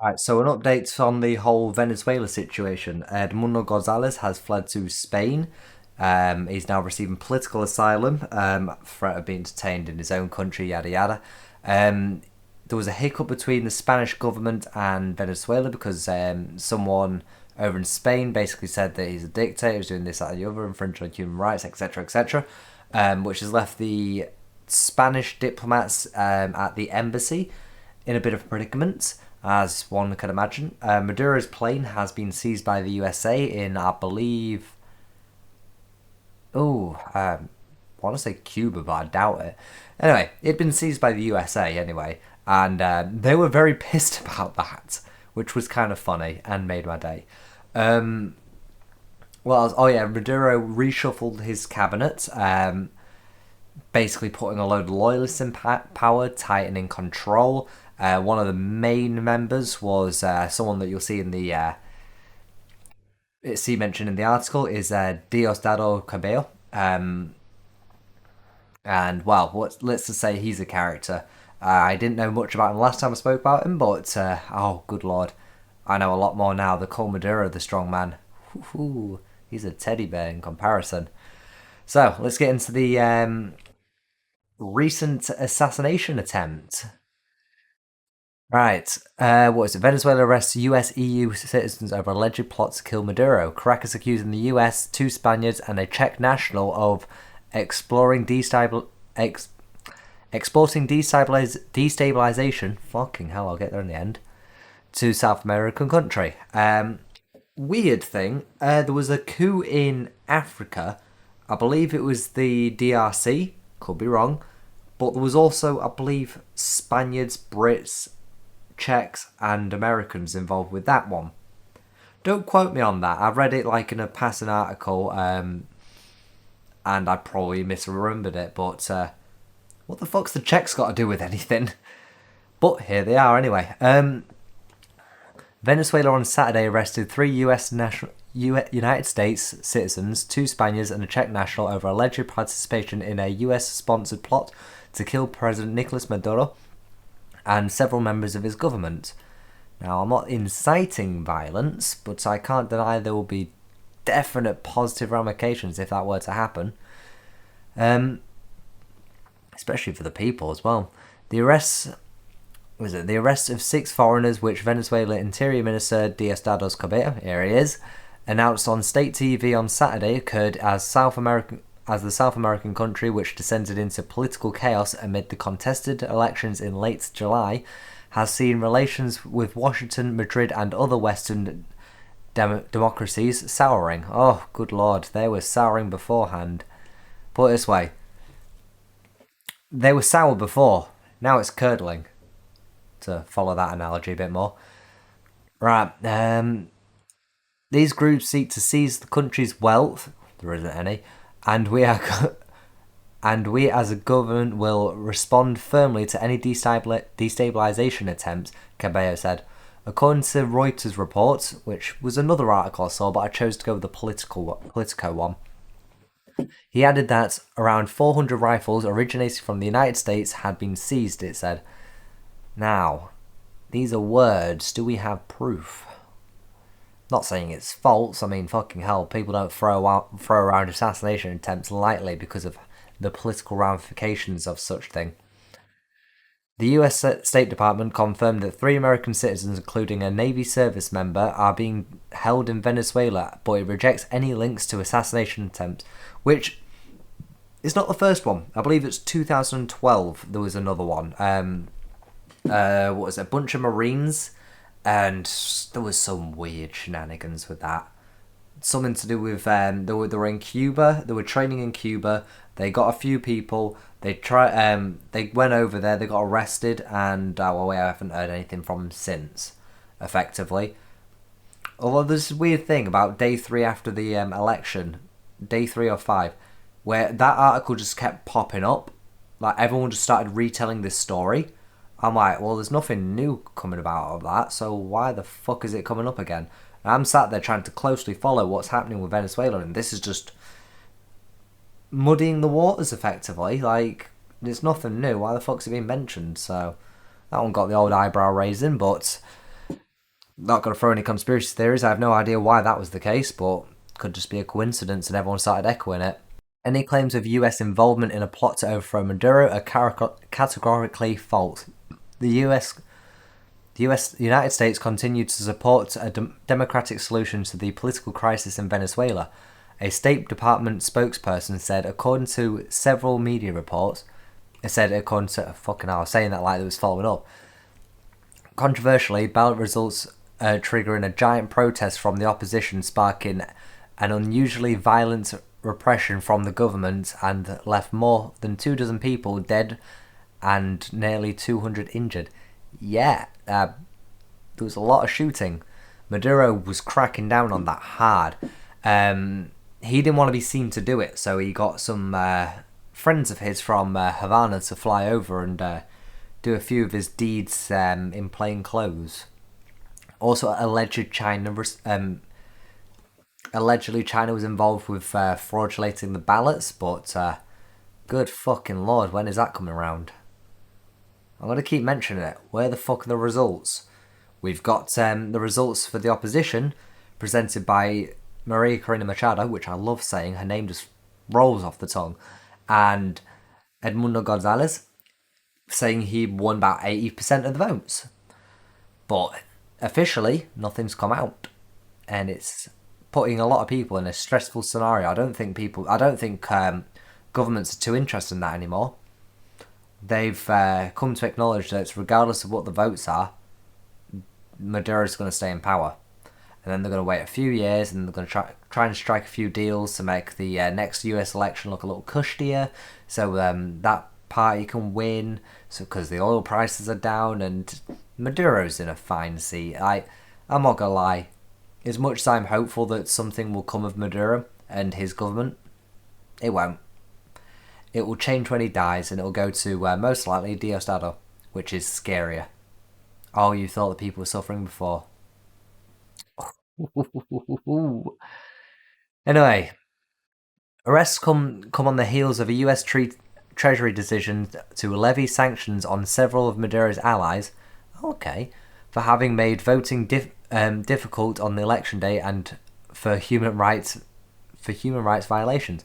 Right, so an update on the whole Venezuela situation. Edmundo Gonzalez has fled to Spain. He's now receiving political asylum, threat of being detained in his own country, yada yada. Um, there was a hiccup between the Spanish government and Venezuela because someone over in Spain basically said that he's a dictator, he's doing this, that, and the other, infringing on human rights, etc., etc., which has left the Spanish diplomats at the embassy in a bit of a predicament, as one can imagine. Maduro's plane has been seized by the USA in, I believe, I want to say Cuba, but I doubt it. Anyway, it'd been seized by the USA anyway, and they were very pissed about that, which was kind of funny and made my day. Um, oh yeah, Maduro reshuffled his cabinet, basically putting a load of loyalists in power, tightening control. One of the main members was someone that you'll see in the see mentioned in the article is Diosdado Cabello. And well, let's just say he's a character. I didn't know much about him last time I spoke about him, but oh, good lord, I know a lot more now. The Col Maduro, the strong man. Ooh, he's a teddy bear in comparison. So let's get into the recent assassination attempt. Right. What is it? Venezuela arrests US EU citizens over alleged plot to kill Maduro. Caracas accusing the US, two Spaniards, and a Czech national of exploring exporting destabilization. Fucking hell, I'll get there in the end. To South American country. Weird thing. There was a coup in Africa. I believe it was the DRC. Could be wrong. But there was also, I believe, Spaniards, Brits, Czechs and Americans involved with that one. Don't quote me on that. I read it like in a passing article, and I probably misremembered it. But what the fuck's the Czechs got to do with anything? But here they are anyway. Venezuela on Saturday arrested three United States citizens, two Spaniards, and a Czech national over alleged participation in a US-sponsored plot to kill President Nicolas Maduro and several members of his government. Now, I'm not inciting violence, but I can't deny there will be definite positive ramifications if that were to happen, especially for the people as well. The arrest of six foreigners, which Venezuela Interior Minister Diosdado Cabello, here he is, announced on state TV on Saturday, occurred as the South American country, which descended into political chaos amid the contested elections in late July, has seen relations with Washington, Madrid, and other Western democracies souring. Oh, good lord, they were souring beforehand. Put it this way, they were sour before, now it's curdling, to follow that analogy a bit more. Right, these groups seek to seize the country's wealth, there isn't any, and we as a government will respond firmly to any destabilization attempts, Cabello said. According to Reuters report, which was another article I saw, but I chose to go with the Politico one, he added that around 400 rifles originating from the United States had been seized, it said. Now, these are words. Do we have proof? Not saying it's false. I mean, fucking hell, people don't throw around assassination attempts lightly because of the political ramifications of such thing. The US State Department confirmed that three American citizens, including a Navy service member, are being held in Venezuela, but it rejects any links to assassination attempts, which is not the first one. I believe it's 2012. There was another one. What was it? A bunch of Marines, and there was some weird shenanigans with that. Something to do with they were in Cuba. They were training in Cuba. They got a few people. They went over there. They got arrested, and I haven't heard anything from them since. Effectively, although there's this weird thing about day 3 after the election, day 3 or 5, where that article just kept popping up. Like everyone just started retelling this story. I'm like, well, there's nothing new coming about of that, so why the fuck is it coming up again? And I'm sat there trying to closely follow what's happening with Venezuela, and this is just muddying the waters, effectively. Like, there's nothing new. Why the fuck's it being mentioned? So, that one got the old eyebrow raising, but Not going to throw any conspiracy theories. I have no idea why that was the case, but could just be a coincidence and everyone started echoing it. Any claims of US involvement in a plot to overthrow Maduro are categorically false. The United States continued to support a democratic solution to the political crisis in Venezuela. A State Department spokesperson said, according to several media reports, according to fucking hell, I was saying that like it was following up. Controversially, ballot results triggering a giant protest from the opposition, sparking an unusually violent repression from the government, and left more than 24 people dead and nearly 200 injured. Yeah, there was a lot of shooting. Maduro was cracking down on that hard. He didn't want to be seen to do it, so he got some friends of his from Havana to fly over and do a few of his deeds in plain clothes. Also, allegedly China was involved with fraudulating the ballots, but good fucking lord, when is that coming around? I'm going to keep mentioning it. Where the fuck are the results? We've got the results for the opposition presented by Maria Corina Machado, which I love saying, her name just rolls off the tongue, and Edmundo Gonzalez, saying he won about 80% of the votes. But officially, nothing's come out. And it's putting a lot of people in a stressful scenario. I don't think governments are too interested in that anymore. They've come to acknowledge that regardless of what the votes are, Maduro's going to stay in power. And then they're going to wait a few years and they're going to try and strike a few deals to make the next US election look a little cushier, so that party can win, so because the oil prices are down and Maduro's in a fine seat. I'm not going to lie. As much as I'm hopeful that something will come of Maduro and his government, it won't. It will change when he dies, and it will go to most likely Diosdado, which is scarier. Oh, you thought the people were suffering before. Anyway, arrests come on the heels of a US Treasury decision to levy sanctions on several of Maduro's allies. Okay, for having made voting difficult on the election day and for human rights violations.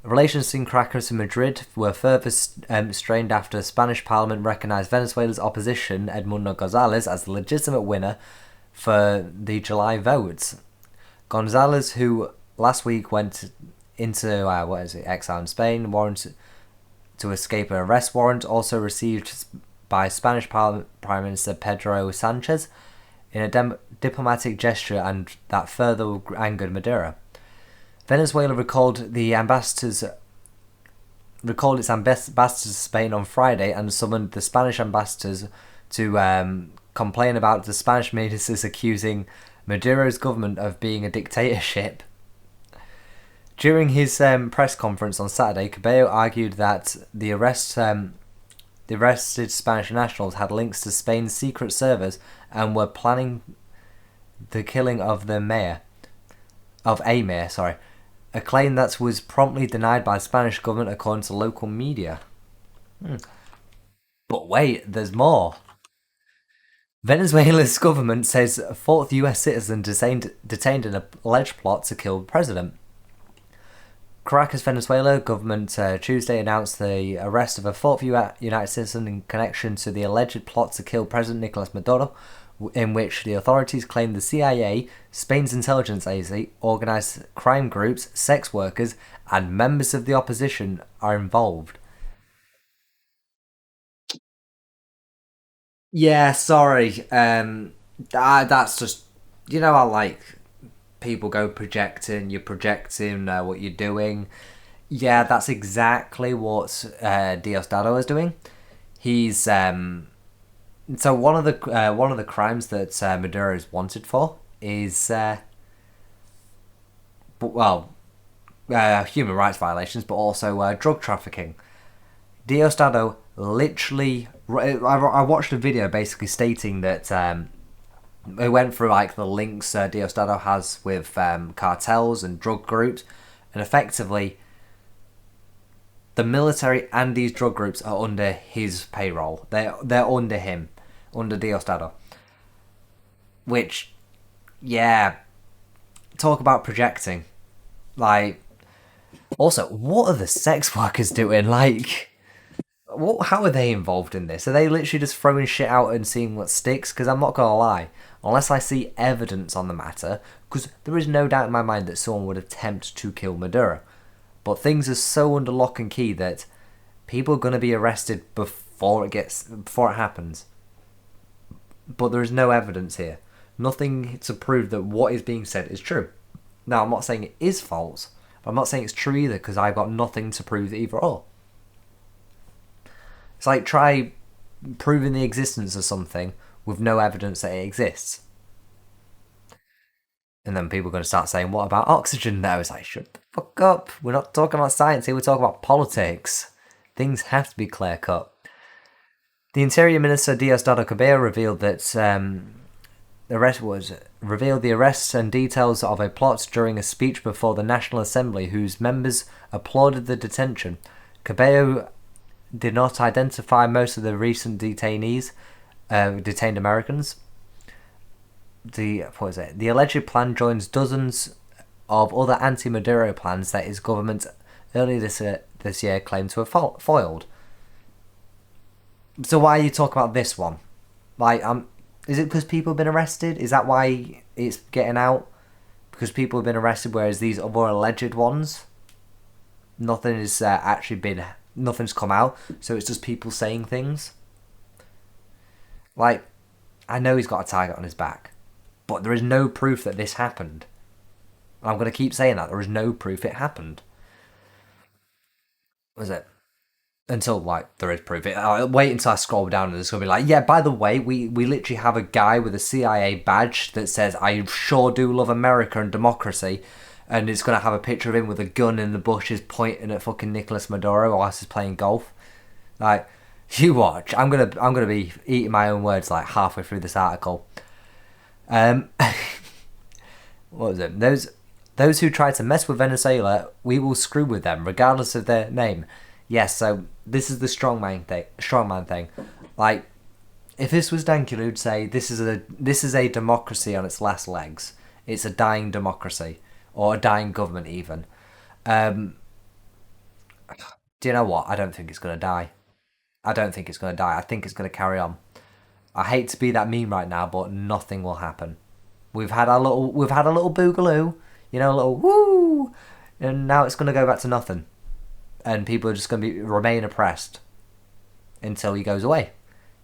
Relations between Caracas and Madrid were further strained after Spanish Parliament recognized Venezuela's opposition, Edmundo Gonzalez, as the legitimate winner for the July votes. Gonzalez, who last week went into exile in Spain, warrant to escape an arrest warrant, also received by Spanish Prime Minister Pedro Sanchez in a diplomatic gesture, and that further angered Maduro. Venezuela recalled its ambassadors to Spain on Friday and summoned the Spanish ambassadors to complain about the Spanish ministers accusing Maduro's government of being a dictatorship. During his press conference on Saturday, Cabello argued that the arrested Spanish nationals had links to Spain's secret service and were planning the killing of a mayor, a claim that was promptly denied by the Spanish government according to local media. But wait, there's more. Venezuela's government says a fourth US citizen detained in an alleged plot to kill the president. Caracas, Venezuela government Tuesday announced the arrest of a fourth United citizen in connection to the alleged plot to kill President Nicolas Maduro, in which the authorities claim the CIA, Spain's intelligence agency, organised crime groups, sex workers, and members of the opposition are involved. Yeah, sorry. That's just, how like people go projecting. You're projecting what you're doing. Yeah, that's exactly what Diosdado is doing. He's so one of the crimes that Maduro is wanted for is human rights violations, but also drug trafficking. Diosdado literally. I watched a video basically stating that it went through like the links Diosdado has with cartels and drug groups, and effectively the military and these drug groups are under his payroll. They're under him, under Diosdado. Which, yeah, talk about projecting. Like, also, what are the sex workers doing? Like, how are they involved in this? Are they literally just throwing shit out and seeing what sticks? Because I'm not gonna lie, unless I see evidence on the matter, because there is no doubt in my mind that someone would attempt to kill Maduro. But things are so under lock and key that people are gonna be arrested before it happens. But there is no evidence here. Nothing to prove that what is being said is true. Now, I'm not saying it is false, but I'm not saying it's true either because I've got nothing to prove either or. It's like try proving the existence of something with no evidence that it exists. And then people are going to start saying, what about oxygen now? It's like, shut the fuck up. We're not talking about science here, we're talking about politics. Things have to be clear cut. The Interior Minister Diosdado Cabello revealed that the arrests and details of a plot during a speech before the National Assembly, whose members applauded the detention. Cabello did not identify most of the recent detained Americans. The alleged plan joins dozens of other anti-Maduro plans that his government earlier this year claimed to have foiled. So why are you talking about this one? Like, is it because people have been arrested? Is that why it's getting out? Because people have been arrested, whereas these other alleged ones, nothing has nothing's come out. So it's just people saying things. Like, I know he's got a target on his back, but there is no proof that this happened. I'm going to keep saying that. There is no proof it happened. Was it? Until, like, there is proof. I'll wait until I scroll down and it's going to be like, yeah, by the way, we literally have a guy with a CIA badge that says, I sure do love America and democracy. And it's going to have a picture of him with a gun in the bushes pointing at fucking Nicolas Maduro whilst he's playing golf. Like, you watch. I'm gonna be eating my own words like halfway through this article. What was it? Those who try to mess with Venezuela, we will screw with them, regardless of their name. Yes, so this is the strongman thing. Like, if this was Dankula, who'd say this is a democracy on its last legs. It's a dying democracy, or a dying government even. Do you know what? I don't think it's gonna die. I don't think it's gonna die. I think it's gonna carry on. I hate to be that mean right now, but nothing will happen. We've had a little boogaloo, a little woo, and now it's gonna go back to nothing, and people are just gonna remain oppressed until he goes away.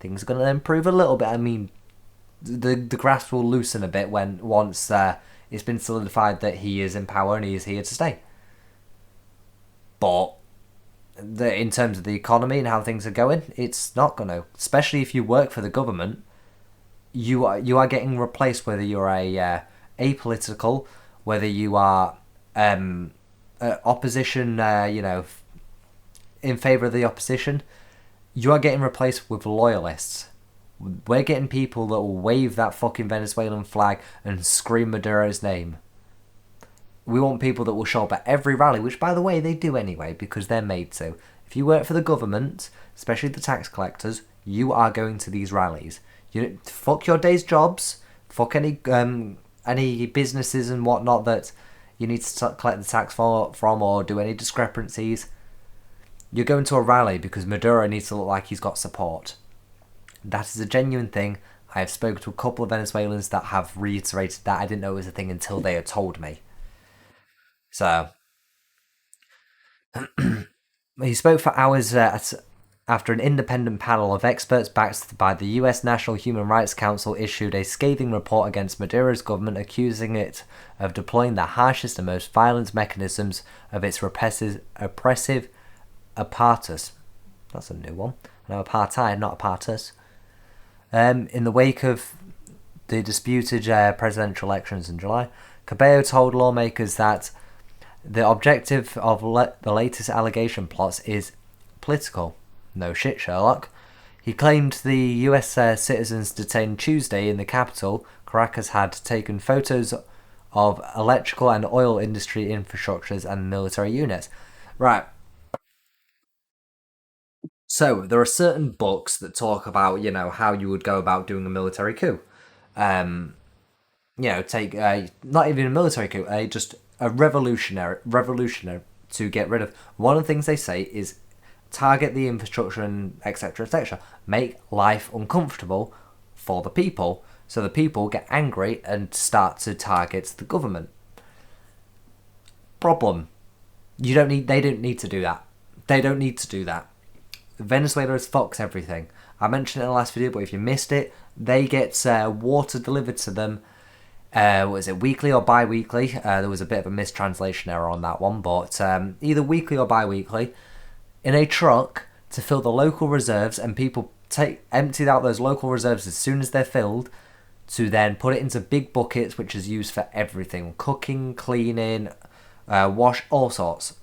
Things are gonna improve a little bit. I mean, the grasp will loosen a bit once it's been solidified that he is in power and he is here to stay. But in terms of the economy and how things are going, it's not going to. Especially if you work for the government, you are getting replaced whether you're apolitical, whether you are opposition, in favour of the opposition. You are getting replaced with loyalists. We're getting people that will wave that fucking Venezuelan flag and scream Maduro's name. We want people that will show up at every rally, which, by the way, they do anyway, because they're made to. If you work for the government, especially the tax collectors, you are going to these rallies. Fuck your day's jobs, fuck any businesses and whatnot that you need to collect the tax from or do any discrepancies. You're going to a rally because Maduro needs to look like he's got support. That is a genuine thing. I have spoken to a couple of Venezuelans that have reiterated that. I didn't know it was a thing until they had told me. So, he spoke for hours after an independent panel of experts backed by the US National Human Rights Council issued a scathing report against Maduro's government, accusing it of deploying the harshest and most violent mechanisms of its oppressive apparatus. That's a new one. No, apartheid, not apparatus. In the wake of the disputed presidential elections in July, Cabello told lawmakers that the objective of the latest allegation plots is political. No shit, Sherlock. He claimed the US citizens detained Tuesday in the capital, Caracas, had taken photos of electrical and oil industry infrastructures and military units. Right. So, there are certain books that talk about, how you would go about doing a military coup. take not even a military coup, just a revolutionary to get rid of. One of the things they say is target the infrastructure and etc. etc. Make life uncomfortable for the people, so the people get angry and start to target the government. Problem. They don't need to do that. They don't need to do that. Venezuela has fucked everything. I mentioned it in the last video, but if you missed it, they get water delivered to them. Was it weekly or bi-weekly? There was a bit of a mistranslation error on that one, but either weekly or bi-weekly, in a truck to fill the local reserves, and people empty out those local reserves as soon as they're filled, to then put it into big buckets, which is used for everything: cooking, cleaning, wash, all sorts.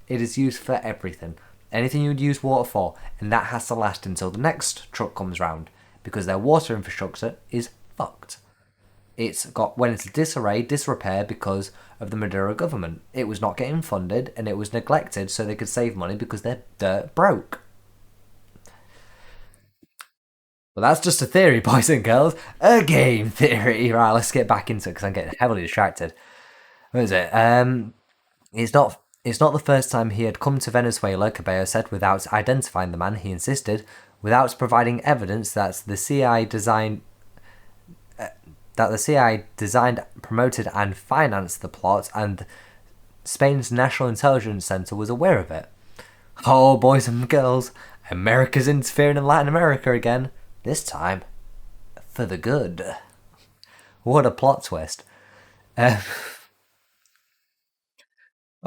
It is used for everything. Anything you would use water for, and that has to last until the next truck comes round, because their water infrastructure is fucked. When it's disrepair because of the Maduro government. It was not getting funded, and it was neglected so they could save money because they're dirt broke. Well, that's just a theory, boys and girls. A game theory. Right, let's get back into it because I'm getting heavily distracted. What is it? It's not the first time he had come to Venezuela, Cabello said, without identifying the man. He insisted, without providing evidence that the CIA designed, promoted, and financed the plot, and Spain's National Intelligence Center was aware of it. Oh, boys and girls, America's interfering in Latin America again. This time, for the good. What a plot twist.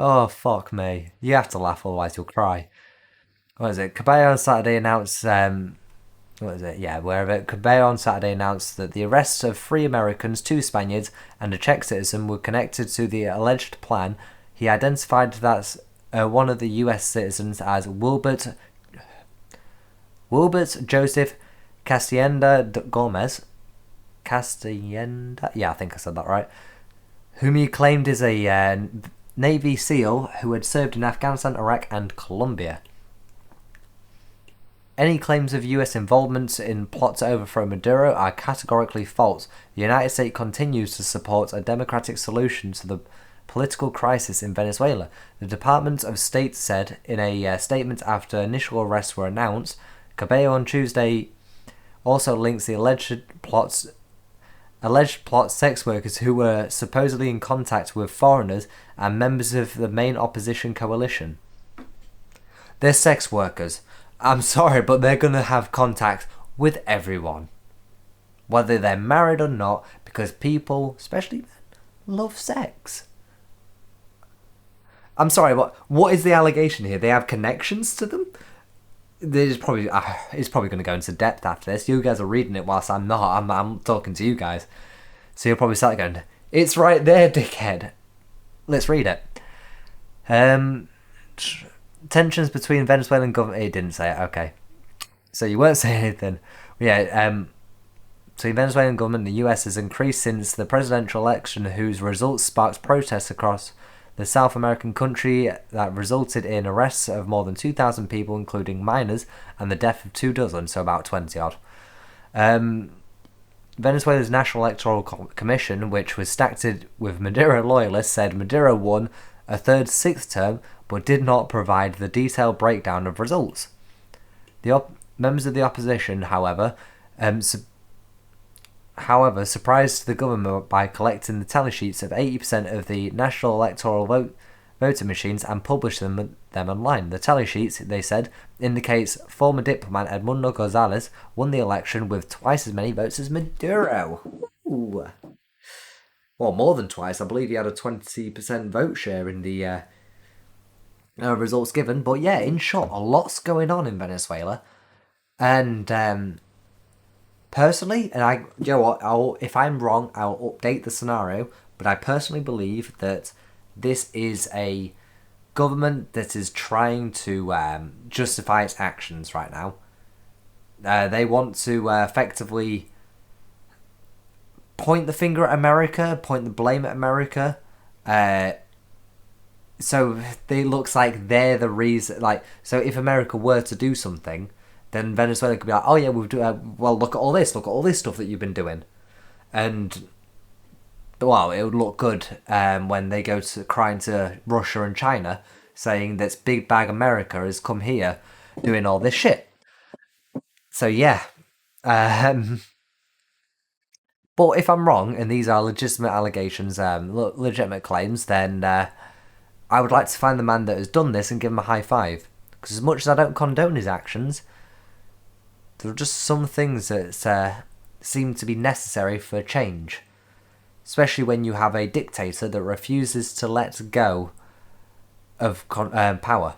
Oh, fuck me. You have to laugh, otherwise you'll cry. What is it? Cabello on Saturday announced, what is it? Yeah, wherever. Cabello on Saturday announced that the arrests of 3 Americans, 2 Spaniards, and a Czech citizen were connected to the alleged plan. He identified that one of the US citizens as Wilbert Joseph Castienda Gomez. Castienda? Yeah, I think I said that right. Whom he claimed is a Navy SEAL who had served in Afghanistan, Iraq, and Colombia. Any claims of US involvement in plot to overthrow Maduro are categorically false. The United States continues to support a democratic solution to the political crisis in Venezuela. The Department of State said in a statement after initial arrests were announced. Cabello on Tuesday also links the alleged plot sex workers who were supposedly in contact with foreigners and members of the main opposition coalition. They're sex workers. I'm sorry, but they're going to have contact with everyone. Whether they're married or not, because people, especially men, love sex. I'm sorry, what is the allegation here? They have connections to them? It's probably going to go into depth after this. You guys are reading it whilst I'm not. I'm talking to you guys. So you'll probably start going, it's right there, dickhead. Let's read it. Tensions between Venezuelan government... It didn't say it, okay. So you weren't saying anything. Yeah, between Venezuelan government and the US has increased since the presidential election, whose results sparked protests across the South American country that resulted in arrests of more than 2,000 people, including minors, and the death of 24, so about 20 odd. Venezuela's National Electoral Commission, which was stacked with Maduro loyalists, said Maduro won a third 6th term, but did not provide the detailed breakdown of results. The members of the opposition, however, surprised the government by collecting the tally sheets of 80% of the national electoral voter machines and published them online. The tally sheets, they said, indicates former diplomat Edmundo Gonzalez won the election with twice as many votes as Maduro. Ooh. Well, more than twice. I believe he had a 20% vote share in the results given. But yeah, in short, a lot's going on in Venezuela. And personally, and you know what, if I'm wrong, I'll update the scenario. But I personally believe that this is a government that is trying to justify its actions right now. They want to effectively point the finger at America, point the blame at America. So it looks like they're the reason. So if America were to do something, then Venezuela could be like, oh yeah, well, look at all this stuff that you've been doing. And well, it would look good when they go to crying to Russia and China, saying that big bag America has come here doing all this shit. So yeah, um, but if I'm wrong and these are legitimate allegations, legitimate claims, then I would like to find the man that has done this and give him a high five. Because as much as I don't condone his actions, there are just some things that seem to be necessary for change. Especially when you have a dictator that refuses to let go of power.